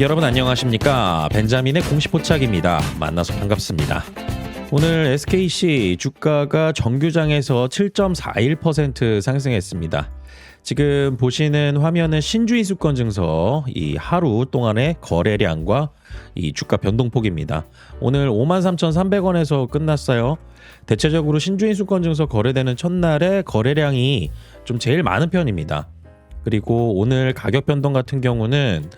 여러분 안녕하십니까? 벤자민의 공식 포착입니다. 만나서 반갑습니다. 오늘 SKC 주가가 정규장에서 7.41% 상승했습니다. 지금 보시는 화면은 신주인수권 증서 이 하루 동안의 거래량과 이 주가 변동폭입니다. 오늘 53,300원에서 끝났어요. 대체적으로 신주인수권 증서 거래되는 첫날에 거래량이 좀 제일 많은 편입니다. 그리고 오늘 가격 변동 같은 경우는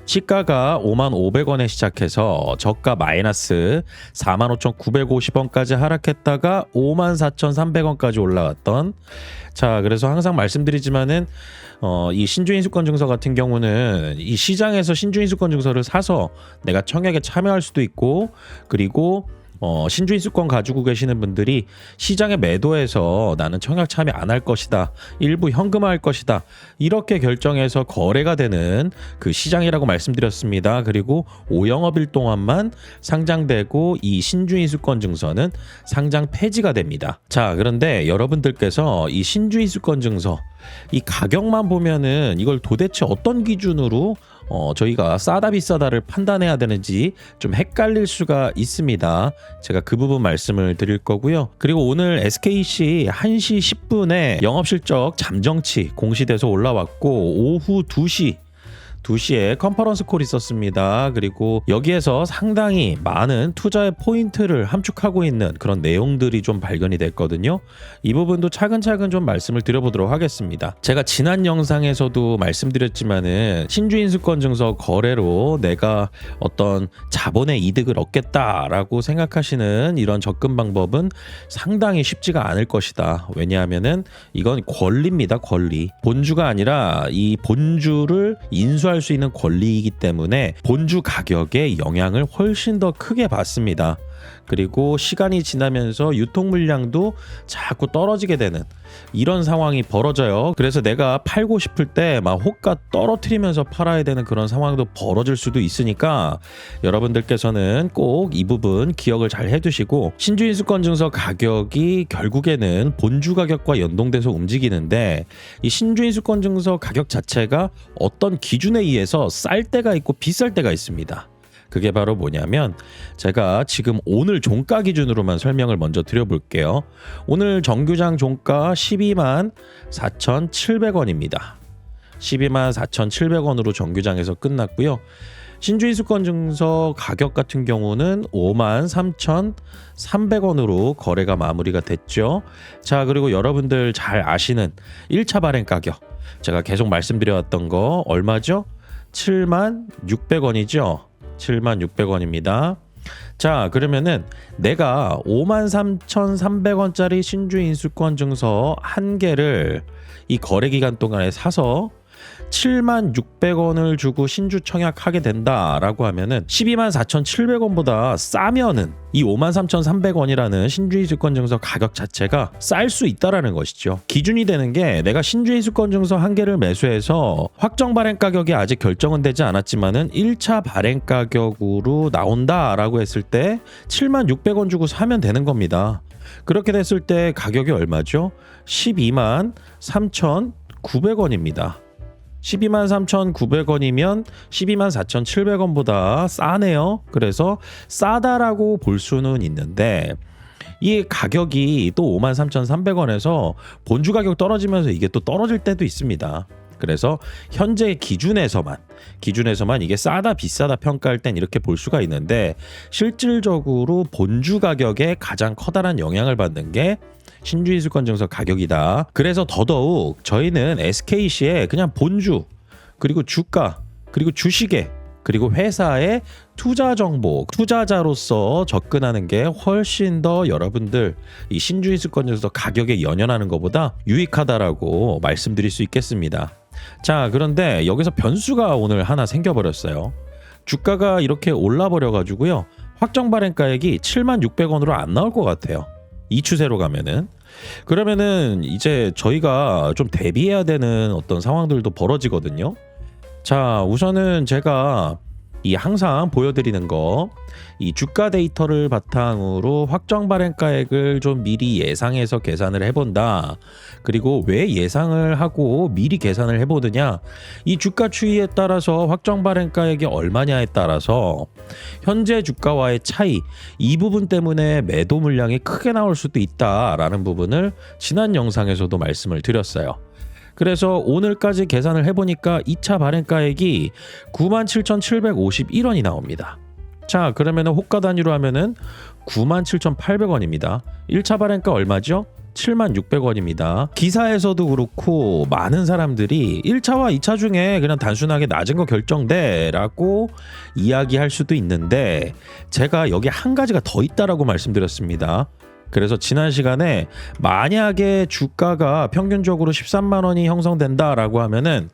시가가 55,500원에 시작해서 저가 마이너스 45,950원까지 하락했다가 54,300원까지 올라갔던, 자 그래서 항상 말씀드리지만은 이 신주인수권 증서 같은 경우는 이 시장에서 신주인수권 증서를 사서 내가 청약에 참여할 수도 있고, 그리고 신주인수권 가지고 계시는 분들이 시장에 매도해서 나는 청약 참여 안 할 것이다, 일부 현금화할 것이다, 이렇게 결정해서 거래가 되는 그 시장이라고 말씀드렸습니다. 그리고 5영업일 동안만 상장되고 이 신주인수권 증서는 상장 폐지가 됩니다. 자, 그런데 여러분들께서 이 신주인수권 증서 이 가격만 보면은 이걸 도대체 어떤 기준으로 저희가 싸다 비싸다를 판단해야 되는지 좀 헷갈릴 수가 있습니다. 제가 그 부분 말씀을 드릴 거고요. 그리고 오늘 SKC 1시 10분에 영업실적 잠정치 공시돼서 올라왔고, 오후 2시에 컨퍼런스 콜이 있었습니다. 그리고 여기에서 상당히 많은 투자의 포인트를 함축하고 있는 그런 내용들이 좀 발견이 됐거든요. 이 부분도 차근차근 좀 말씀을 드려보도록 하겠습니다. 제가 지난 영상에서도 말씀드렸지만은 신주인수권 증서 거래로 내가 어떤 자본의 이득을 얻겠다라고 생각하시는 이런 접근 방법은 상당히 쉽지가 않을 것이다. 왜냐하면은 이건 권리입니다. 권리. 본주가 아니라 이 본주를 인수할 수 있는 권리이기 때문에 본주 가격에 영향을 훨씬 더 크게 받습니다. 그리고 시간이 지나면서 유통 물량도 자꾸 떨어지게 되는 이런 상황이 벌어져요. 그래서 내가 팔고 싶을 때 막 호가 떨어뜨리면서 팔아야 되는 그런 상황도 벌어질 수도 있으니까 여러분들께서는 꼭 이 부분 기억을 잘 해두시고, 신주인수권 증서 가격이 결국에는 본주 가격과 연동돼서 움직이는데 이 신주인수권 증서 가격 자체가 어떤 기준에 의해서 쌀 때가 있고 비쌀 때가 있습니다. 그게 바로 뭐냐면, 제가 지금 오늘 종가 기준으로만 설명을 먼저 드려볼게요. 오늘 정규장 종가 124,700원입니다. 124,700원으로 정규장에서 끝났고요. 신주인수권 증서 가격 같은 경우는 53,300원으로 거래가 마무리가 됐죠. 자, 그리고 여러분들 잘 아시는 1차 발행 가격, 제가 계속 말씀드려왔던 거 얼마죠? 76,600원이죠. 76,600원입니다. 자, 그러면은 내가 53,300원짜리 신주인수권 증서 한 개를 이 거래 기간 동안에 사서 76,600원을 주고 신주 청약하게 된다라고 하면은 124,700원보다 싸면은 이 53,300원이라는 신주인수권 증서 가격 자체가 쌀 수 있다라는 것이죠. 기준이 되는 게, 내가 신주인수권 증서 한 개를 매수해서 확정 발행 가격이 아직 결정은 되지 않았지만은 1차 발행 가격으로 나온다라고 했을 때 76,600원 주고 사면 되는 겁니다. 그렇게 됐을 때 가격이 얼마죠? 123,900원입니다. 123,900원이면 124,700원보다 싸네요. 그래서 싸다라고 볼 수는 있는데, 이 가격이 또 53,300원에서 본주 가격 떨어지면서 이게 또 떨어질 때도 있습니다. 그래서 현재 기준에서만 이게 싸다 비싸다 평가할 땐 이렇게 볼 수가 있는데, 실질적으로 본주 가격에 가장 커다란 영향을 받는 게 신주인수권 증서 가격이다. 그래서 더더욱 저희는 SKC에 그냥 본주, 그리고 주가, 그리고 주식에, 그리고 회사의 투자 정보, 투자자로서 접근하는 게 훨씬 더 여러분들 이 신주인수권 증서 가격에 연연하는 것보다 유익하다라고 말씀드릴 수 있겠습니다. 자, 그런데 여기서 변수가 오늘 하나 생겨버렸어요. 주가가 이렇게 올라버려가지고요, 확정 발행가액이 76,600원으로 안 나올 것 같아요. 이 추세로 가면은. 그러면은 이제 저희가 좀 대비해야 되는 어떤 상황들도 벌어지거든요. 자, 우선은 제가 이 항상 보여드리는 거, 이 주가 데이터를 바탕으로 확정 발행가액을 좀 미리 예상해서 계산을 해본다. 그리고 왜 예상을 하고 미리 계산을 해보느냐? 이 주가 추이에 따라서 확정 발행가액이 얼마냐에 따라서 현재 주가와의 차이, 이 부분 때문에 매도 물량이 크게 나올 수도 있다라는 부분을 지난 영상에서도 말씀을 드렸어요. 그래서 오늘까지 계산을 해보니까 2차 발행가액이 97,751원이 나옵니다. 자, 그러면 호가 단위로 하면은 97,800원입니다. 1차 발행가 얼마죠? 76,600원입니다. 기사에서도 그렇고 많은 사람들이 1차와 2차 중에 그냥 단순하게 낮은 거 결정돼 라고 이야기할 수도 있는데, 제가 여기 한 가지가 더 있다라고 말씀드렸습니다. 그래서 지난 시간에 만약에 주가가 평균적으로 13만 원이 형성된다라고 하면은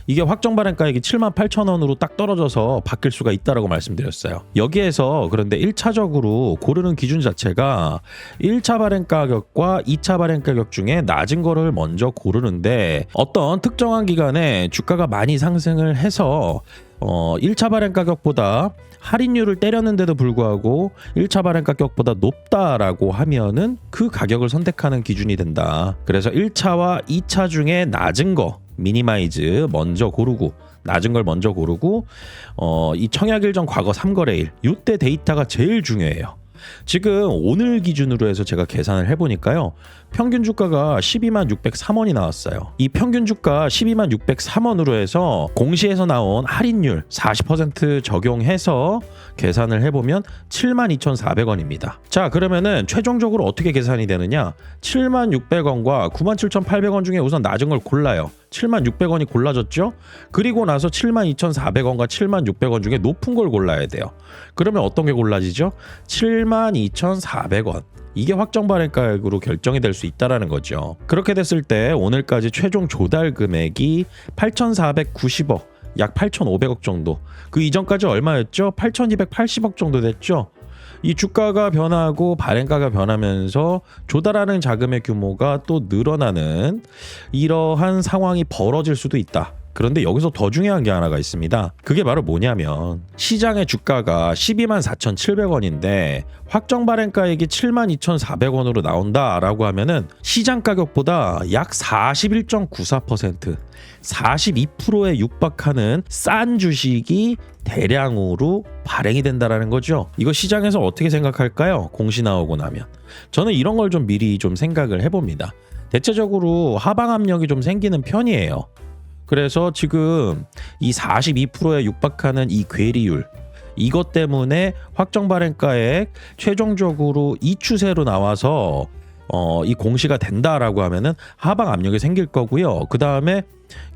이게 확정 발행가액이 78,000원으로 딱 떨어져서 바뀔 수가 있다라고 말씀드렸어요. 여기에서 그런데 1차적으로 고르는 기준 자체가 1차 발행 가격과 2차 발행 가격 중에 낮은 거를 먼저 고르는데, 어떤 특정한 기간에 주가가 많이 상승을 해서 1차 발행 가격보다 할인율을 때렸는데도 불구하고 1차 발행 가격보다 높다라고 하면은 그 가격을 선택하는 기준이 된다. 그래서 1차와 2차 중에 낮은 거 미니마이즈 먼저 고르고, 낮은 걸 먼저 고르고, 이 청약일 전 과거 3거래일 이때 데이터가 제일 중요해요. 지금 오늘 기준으로 해서 제가 계산을 해보니까요, 평균 주가가 126,603원이 나왔어요. 이 평균 주가 126,603원으로 해서 공시에서 나온 할인율 40% 적용해서 계산을 해보면 72,400원입니다. 자, 그러면은 최종적으로 어떻게 계산이 되느냐? 76,600원과 97,800원 중에 우선 낮은 걸 골라요. 76,600원이 골라졌죠? 그리고 나서 72,400원과 76,600원 중에 높은 걸 골라야 돼요. 그러면 어떤 게 골라지죠? 72,400원. 이게 확정 발행가액으로 결정이 될 수 있다라는 거죠. 그렇게 됐을 때 오늘까지 최종 조달 금액이 8,490억, 약 8,500억 정도. 그 이전까지 얼마였죠? 8,280억 정도 됐죠. 이 주가가 변하고 발행가가 변하면서 조달하는 자금의 규모가 또 늘어나는 이러한 상황이 벌어질 수도 있다. 그런데 여기서 더 중요한 게 하나가 있습니다. 그게 바로 뭐냐면, 시장의 주가가 124,700원인데 확정 발행가액이 72,400원으로 나온다라고 하면은 시장 가격보다 약 41.94%, 42%에 육박하는 싼 주식이 대량으로 발행이 된다라는 거죠. 이거 시장에서 어떻게 생각할까요? 공시 나오고 나면. 저는 이런 걸 좀 미리 좀 생각을 해봅니다. 대체적으로 하방 압력이 좀 생기는 편이에요. 그래서 지금 이 42%에 육박하는 이 괴리율, 이것 때문에 확정 발행가액 최종적으로 이 추세로 나와서 이 공시가 된다라고 하면은 하방 압력이 생길 거고요. 그 다음에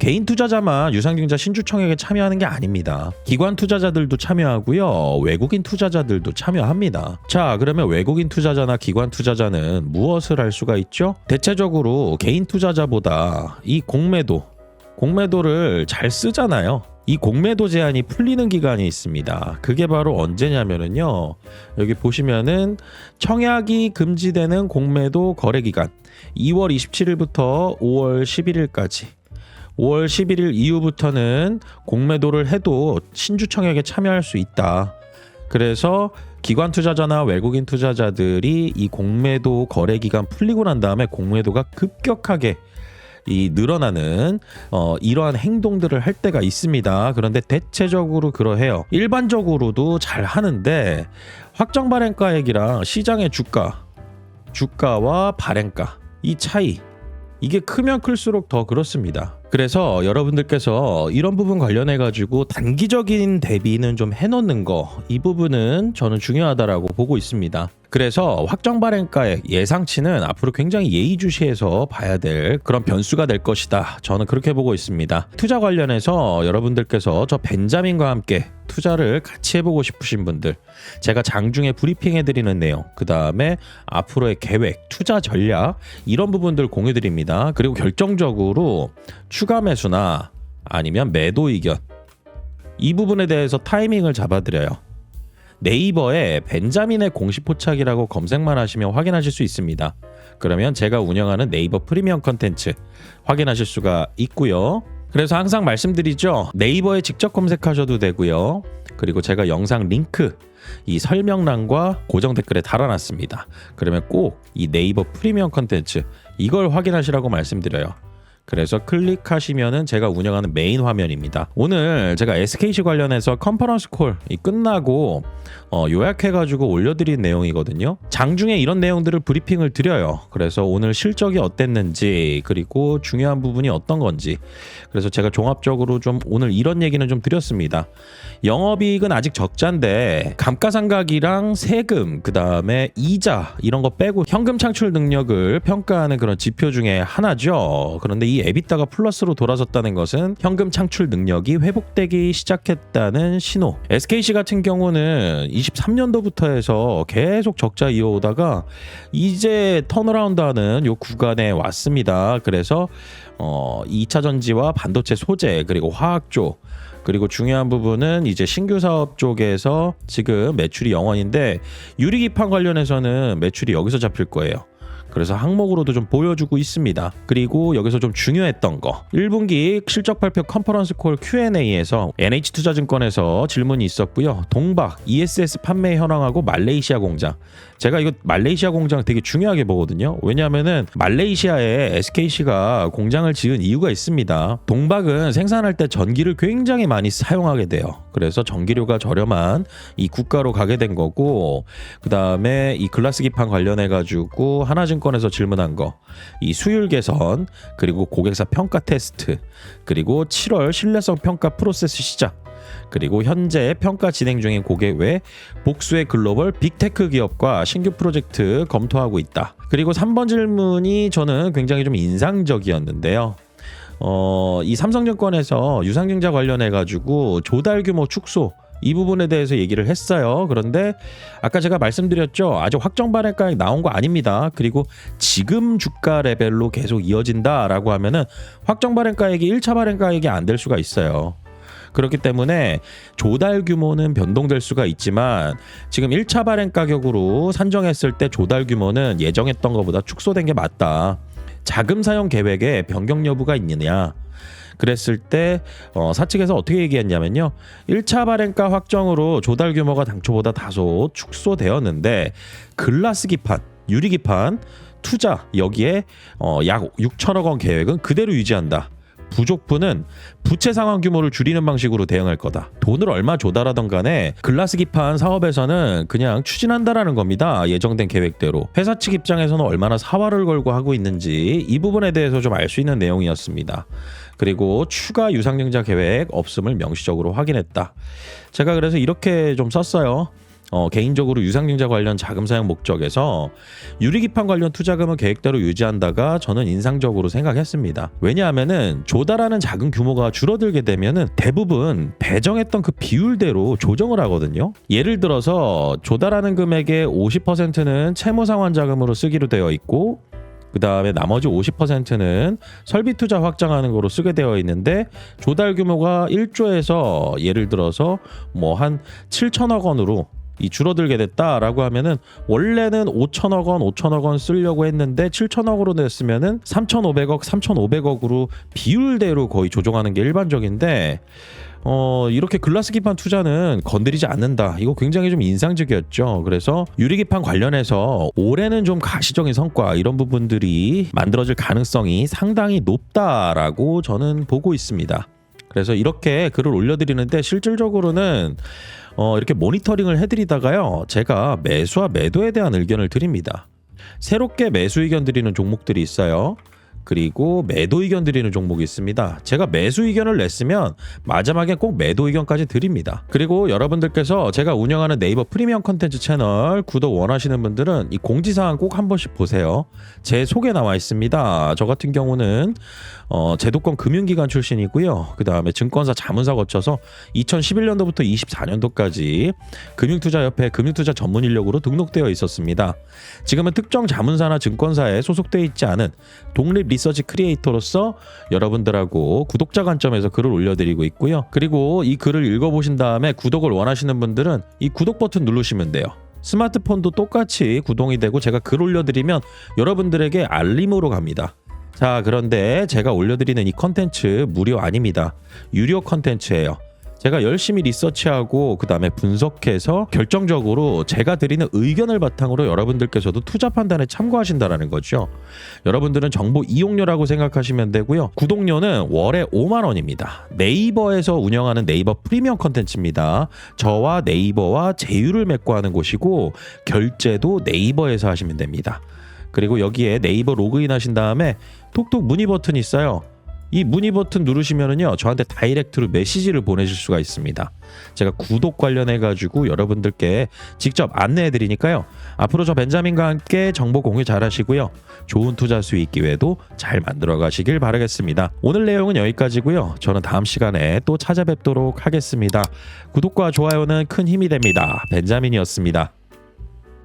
개인 투자자만 유상증자 신주 청약에 참여하는 게 아닙니다. 기관 투자자들도 참여하고요, 외국인 투자자들도 참여합니다. 자, 그러면 외국인 투자자나 기관 투자자는 무엇을 할 수가 있죠? 대체적으로 개인 투자자보다 이 공매도를 잘 쓰잖아요. 이 공매도 제한이 풀리는 기간이 있습니다. 그게 바로 언제냐면은요, 여기 보시면은 청약이 금지되는 공매도 거래 기간 2월 27일부터 5월 11일까지. 5월 11일 이후부터는 공매도를 해도 신주 청약에 참여할 수 있다. 그래서 기관 투자자나 외국인 투자자들이 이 공매도 거래 기간 풀리고 난 다음에 공매도가 급격하게 늘어나는 이러한 행동들을 할 때가 있습니다. 그런데 대체적으로 그러해요. 일반적으로도 잘 하는데, 확정 발행가액이랑 시장의 주가와 발행가, 이 차이, 이게 크면 클수록 더 그렇습니다. 그래서 여러분들께서 이런 부분 관련해 가지고 단기적인 대비는 좀 해놓는 거, 이 부분은 저는 중요하다라고 보고 있습니다. 그래서 확정 발행가액 예상치는 앞으로 굉장히 예의주시해서 봐야 될 그런 변수가 될 것이다. 저는 그렇게 보고 있습니다. 투자 관련해서 여러분들께서 저 벤자민과 함께 투자를 같이 해보고 싶으신 분들, 제가 장중에 브리핑해드리는 내용, 그 다음에 앞으로의 계획, 투자 전략, 이런 부분들 공유드립니다. 그리고 결정적으로 추가 매수나 아니면 매도 의견, 이 부분에 대해서 타이밍을 잡아드려요. 네이버에 벤자민의 공시 포착이라고 검색만 하시면 확인하실 수 있습니다. 그러면 제가 운영하는 네이버 프리미엄 컨텐츠 확인하실 수가 있고요. 그래서 항상 말씀드리죠. 네이버에 직접 검색하셔도 되고요. 그리고 제가 영상 링크 이 설명란과 고정 댓글에 달아놨습니다. 그러면 꼭 이 네이버 프리미엄 컨텐츠 이걸 확인하시라고 말씀드려요. 그래서 클릭하시면은 제가 운영하는 메인 화면입니다. 오늘 제가 SKC 관련해서 컨퍼런스 콜 끝나고 요약해가지고 올려드린 내용이거든요. 장중에 이런 내용들을 브리핑을 드려요. 그래서 오늘 실적이 어땠는지 그리고 중요한 부분이 어떤 건지 그래서 제가 종합적으로 좀 오늘 이런 얘기는 좀 드렸습니다. 영업이익은 아직 적자인데 감가상각이랑 세금 그 다음에 이자 이런 거 빼고 현금 창출 능력을 평가하는 그런 지표 중에 하나죠. 그런데 이 에비타가 플러스로 돌아섰다는 것은 현금 창출 능력이 회복되기 시작했다는 신호. SKC 같은 경우는 23년도부터 해서 계속 적자 이어오다가 이제 턴어라운드하는 요 구간에 왔습니다. 그래서 2차 전지와 반도체 소재 그리고 화학 쪽 그리고 중요한 부분은 이제 신규 사업 쪽에서 지금 매출이 0원인데 유리기판 관련해서는 매출이 여기서 잡힐 거예요. 그래서 항목으로도 좀 보여주고 있습니다. 그리고 여기서 좀 중요했던 거 1분기 실적 발표 컨퍼런스 콜 Q&A에서 NH투자증권에서 질문이 있었고요. 동박, ESS 판매 현황하고 말레이시아 공장 제가 이거 말레이시아 공장 되게 중요하게 보거든요. 왜냐하면은 말레이시아에 SKC가 공장을 지은 이유가 있습니다. 동박은 생산할 때 전기를 굉장히 많이 사용하게 돼요. 그래서 전기료가 저렴한 이 국가로 가게 된 거고 그 다음에 이 글라스 기판 관련해 가지고 하나증권에서 질문한 거 이 수율 개선 그리고 고객사 평가 테스트 그리고 7월 신뢰성 평가 프로세스 시작 그리고 현재 평가 진행 중인 고객 외 복수의 글로벌 빅테크 기업과 신규 프로젝트 검토하고 있다. 그리고 3번 질문이 저는 굉장히 좀 인상적이었는데요. 이 삼성증권에서 유상증자 관련해 가지고 조달 규모 축소 이 부분에 대해서 얘기를 했어요. 그런데 아까 제가 말씀드렸죠. 아직 확정 발행가액 나온 거 아닙니다. 그리고 지금 주가 레벨로 계속 이어진다라고 하면은 확정 발행가액이 1차 발행가액이 안 될 수가 있어요. 그렇기 때문에 조달 규모는 변동될 수가 있지만 지금 1차 발행 가격으로 산정했을 때 조달 규모는 예정했던 것보다 축소된 게 맞다. 자금 사용 계획에 변경 여부가 있느냐. 그랬을 때 사측에서 어떻게 얘기했냐면요. 1차 발행가 확정으로 조달 규모가 당초보다 다소 축소되었는데 글라스 기판, 유리 기판 투자 여기에 약 6천억 원 계획은 그대로 유지한다. 부족분은 부채 상환 규모를 줄이는 방식으로 대응할 거다. 돈을 얼마 조달하던 간에 글라스 기판 사업에서는 그냥 추진한다라는 겁니다. 예정된 계획대로. 회사 측 입장에서는 얼마나 사활을 걸고 하고 있는지 이 부분에 대해서 좀 알 수 있는 내용이었습니다. 그리고 추가 유상증자 계획 없음을 명시적으로 확인했다. 제가 그래서 이렇게 좀 썼어요. 개인적으로 유상증자 관련 자금 사용 목적에서 유리기판 관련 투자금은 계획대로 유지한다가 저는 인상적으로 생각했습니다. 왜냐하면은 조달하는 자금 규모가 줄어들게 되면은 대부분 배정했던 그 비율대로 조정을 하거든요. 예를 들어서 조달하는 금액의 50%는 채무 상환 자금으로 쓰기로 되어 있고 그 다음에 나머지 50%는 설비 투자 확장하는 거로 쓰게 되어 있는데 조달 규모가 1조에서 예를 들어서 뭐 한 7천억 원으로 이 줄어들게 됐다라고 하면은 원래는 5천억 원 쓰려고 했는데 7천억으로 냈으면은 3,500억으로 비율대로 거의 조정하는 게 일반적인데 이렇게 글라스 기판 투자는 건드리지 않는다. 이거 굉장히 좀 인상적이었죠. 그래서 유리기판 관련해서 올해는 좀 가시적인 성과 이런 부분들이 만들어질 가능성이 상당히 높다라고 저는 보고 있습니다. 그래서 이렇게 글을 올려드리는데 실질적으로는 이렇게 모니터링을 해드리다가요. 제가 매수와 매도에 대한 의견을 드립니다. 새롭게 매수 의견 드리는 종목들이 있어요. 그리고 매도 의견 드리는 종목이 있습니다. 제가 매수 의견을 냈으면 마지막에 꼭 매도 의견까지 드립니다. 그리고 여러분들께서 제가 운영하는 네이버 프리미엄 컨텐츠 채널 구독 원하시는 분들은 이 공지사항 꼭 한 번씩 보세요. 제 속에 나와 있습니다. 저 같은 경우는 제도권 금융기관 출신이고요. 그 다음에 증권사 자문사 거쳐서 2011년도부터 24년도까지 금융투자협회 금융투자 전문 인력으로 등록되어 있었습니다. 지금은 특정 자문사나 증권사에 소속되어 있지 않은 독립 리서치 크리에이터로서 여러분들하고 구독자 관점에서 글을 올려드리고 있고요. 그리고 이 글을 읽어보신 다음에 구독을 원하시는 분들은 이 구독 버튼 누르시면 돼요. 스마트폰도 똑같이 구동이 되고 제가 글 올려드리면 여러분들에게 알림으로 갑니다. 자, 그런데 제가 올려드리는 이 컨텐츠 무료 아닙니다. 유료 컨텐츠예요. 제가 열심히 리서치하고 그 다음에 분석해서 결정적으로 제가 드리는 의견을 바탕으로 여러분들께서도 투자 판단에 참고하신다라는 거죠. 여러분들은 정보 이용료라고 생각하시면 되고요. 구독료는 월에 5만 원입니다. 네이버에서 운영하는 네이버 프리미엄 컨텐츠입니다. 저와 네이버와 제휴를 맺고 하는 곳이고 결제도 네이버에서 하시면 됩니다. 그리고 여기에 네이버 로그인 하신 다음에 톡톡 문의 버튼이 있어요. 이 문의 버튼 누르시면은요 저한테 다이렉트로 메시지를 보내실 수가 있습니다. 제가 구독 관련해 가지고 여러분들께 직접 안내해 드리니까요. 앞으로 저 벤자민과 함께 정보 공유 잘 하시고요. 좋은 투자 수익 기회도 잘 만들어 가시길 바라겠습니다. 오늘 내용은 여기까지고요. 저는 다음 시간에 또 찾아뵙도록 하겠습니다. 구독과 좋아요는 큰 힘이 됩니다. 벤자민이었습니다.